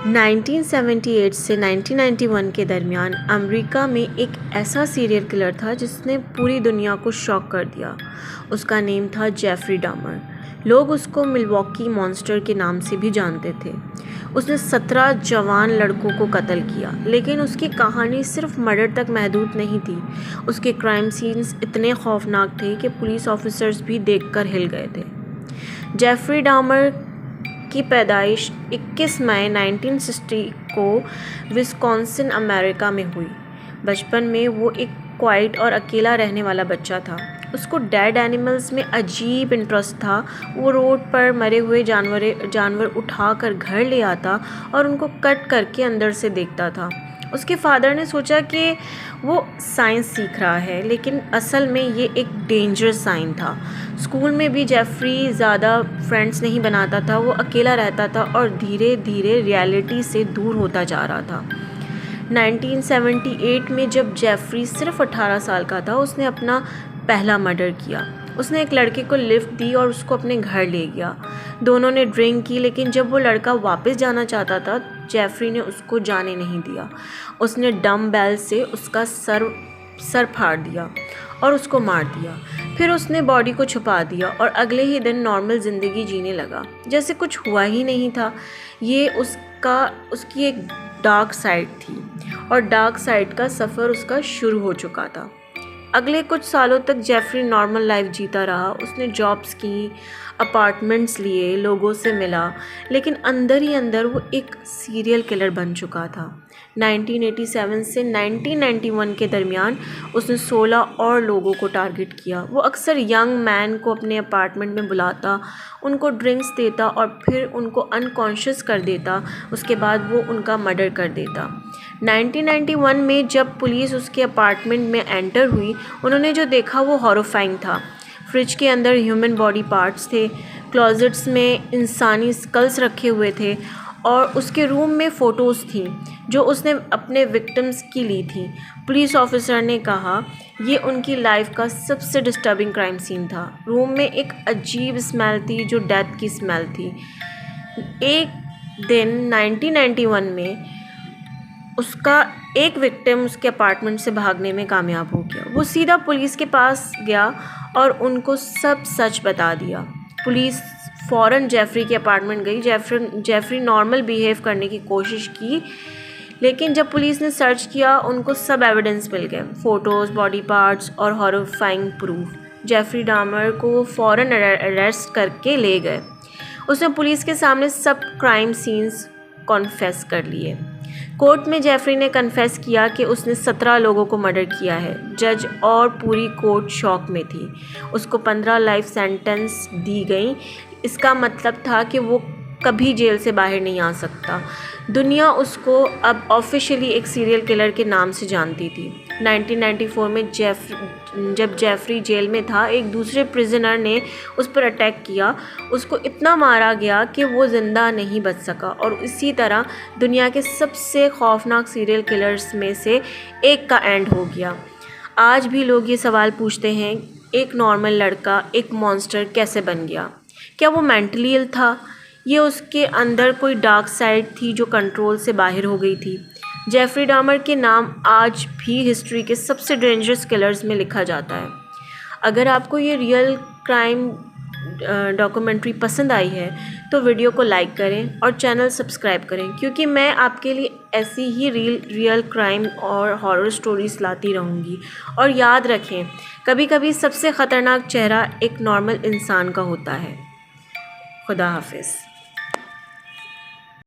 1978 से 1991 के दरमियान अमेरिका में एक ऐसा सीरियल किलर था जिसने पूरी दुनिया को शॉक कर दिया। उसका नेम था जेफरी डामर। लोग उसको मिल्वॉकी मॉन्स्टर के नाम से भी जानते थे। उसने 17 जवान लड़कों को कत्ल किया, लेकिन उसकी कहानी सिर्फ मर्डर तक महदूद नहीं थी। उसके क्राइम सीन्स इतने खौफनाक थे कि पुलिस ऑफिसर्स भी देखकर हिल गए थे। जेफरी डामर की पैदाइश 21 मई 1960 को विस्कॉन्सिन, अमेरिका में हुई। बचपन में वो एक क्वाइट और अकेला रहने वाला बच्चा था। उसको डेड एनिमल्स में अजीब इंटरेस्ट था। वो रोड पर मरे हुए जानवर उठाकर घर ले आता और उनको कट करके अंदर से देखता था। उसके फादर ने सोचा कि वो साइंस सीख रहा है, लेकिन असल में ये एक डेंजरस साइन था। स्कूल में भी जेफरी ज़्यादा फ्रेंड्स नहीं बनाता था। वो अकेला रहता था और धीरे धीरे रियलिटी से दूर होता जा रहा था। 1978 में जब जेफरी सिर्फ 18 साल का था, उसने अपना पहला मर्डर किया। उसने एक लड़के को लिफ्ट दी और उसको अपने घर ले गया। दोनों ने ड्रिंक की, लेकिन जब वो लड़का वापस जाना चाहता था, जेफरी ने उसको जाने नहीं दिया। उसने डम बेल से उसका सर फाड़ दिया और उसको मार दिया। फिर उसने बॉडी को छुपा दिया और अगले ही दिन नॉर्मल ज़िंदगी जीने लगा, जैसे कुछ हुआ ही नहीं था। ये उसकी एक डार्क साइड थी और डार्क साइड का सफ़र उसका शुरू हो चुका था। अगले कुछ सालों तक जेफरी नॉर्मल लाइफ जीता रहा। उसने जॉब्स की, अपार्टमेंट्स लिए, लोगों से मिला, लेकिन अंदर ही अंदर वो एक सीरियल किलर बन चुका था। 1987 से 1991 के दरमियान उसने 16 और लोगों को टारगेट किया। वो अक्सर यंग मैन को अपने अपार्टमेंट में बुलाता, उनको ड्रिंक्स देता और फिर उनको अनकॉन्शियस कर देता। उसके बाद वो उनका मर्डर कर देता। 1991 में जब पुलिस उसके अपार्टमेंट में एंटर हुई, उन्होंने जो देखा वो हॉरिफाइंग था। फ्रिज के अंदर ह्यूमन बॉडी पार्ट्स थे, क्लोजेट्स में इंसानी स्कल्स रखे हुए थे और उसके रूम में फ़ोटोज़ थी जो उसने अपने विक्टिम्स की ली थी। पुलिस ऑफिसर ने कहा ये उनकी लाइफ का सबसे डिस्टर्बिंग क्राइम सीन था। रूम में एक अजीब स्मेल थी जो डेथ की स्मेल थी। एक दिन 1991 में उसका एक विक्टिम उसके अपार्टमेंट से भागने में कामयाब हो गया। वो सीधा पुलिस के पास गया और उनको सब सच बता दिया। पुलिस फ़ौरन जेफरी के अपार्टमेंट गई। जेफरी नॉर्मल बिहेव करने की कोशिश की, लेकिन जब पुलिस ने सर्च किया, उनको सब एविडेंस मिल गए, फ़ोटोज़, बॉडी पार्ट्स और हॉरिफाइंग प्रूफ। जेफरी डामर को फ़ौरन अरेस्ट करके ले गए। उसने पुलिस के सामने सब क्राइम सीन्स कॉन्फेस कर लिए। कोर्ट में जेफरी ने कन्फेस किया कि उसने 17 लोगों को मर्डर किया है। जज और पूरी कोर्ट शॉक में थी। उसको 15 लाइफ सेंटेंस दी गई। इसका मतलब था कि वो कभी जेल से बाहर नहीं आ सकता। दुनिया उसको अब ऑफिशियली एक सीरियल किलर के नाम से जानती थी। 1994 में जब जेफरी जेल में था, एक दूसरे प्रिजनर ने उस पर अटैक किया। उसको इतना मारा गया कि वो ज़िंदा नहीं बच सका और इसी तरह दुनिया के सबसे खौफनाक सीरियल किलर्स में से एक का एंड हो गया। आज भी लोग ये सवाल पूछते हैं, एक नॉर्मल लड़का एक मॉन्स्टर कैसे बन गया? क्या वो मेंटली इल था? ये उसके अंदर कोई डार्क साइड थी जो कंट्रोल से बाहर हो गई थी? जेफरी डामर के नाम आज भी हिस्ट्री के सबसे डेंजरस किलर्स में लिखा जाता है। अगर आपको ये रियल क्राइम डॉक्यूमेंट्री पसंद आई है तो वीडियो को लाइक करें और चैनल सब्सक्राइब करें, क्योंकि मैं आपके लिए ऐसी ही रियल क्राइम और हॉरर स्टोरीज़ लाती रहूँगी। और याद रखें, कभी कभी सबसे ख़तरनाक चेहरा एक नॉर्मल इंसान का होता है। खुदा हाफिज़।